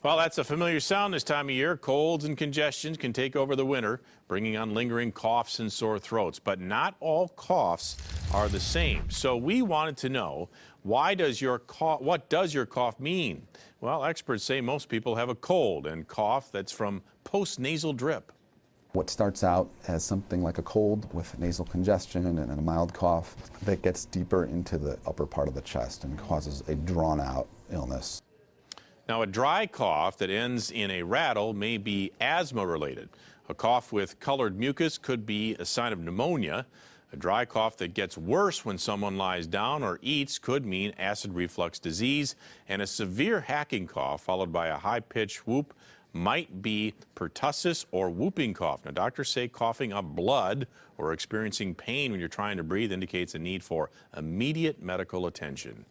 Well, that's a familiar sound this time of year. Colds and congestions can take over the winter, bringing on lingering coughs and sore throats. But not all coughs are the same. So we wanted to know, what does your cough mean? Well, experts say most people have a cold and cough that's from postnasal drip. What starts out as something like a cold with nasal congestion and a mild cough that gets deeper into the upper part of the chest and causes a drawn-out illness. Now, a dry cough that ends in a rattle may be asthma-related. A cough with colored mucus could be a sign of pneumonia. A dry cough that gets worse when someone lies down or eats could mean acid reflux disease. And a severe hacking cough followed by a high-pitched whoop might be pertussis or whooping cough. Now, doctors say coughing up blood or experiencing pain when you're trying to breathe indicates a need for immediate medical attention.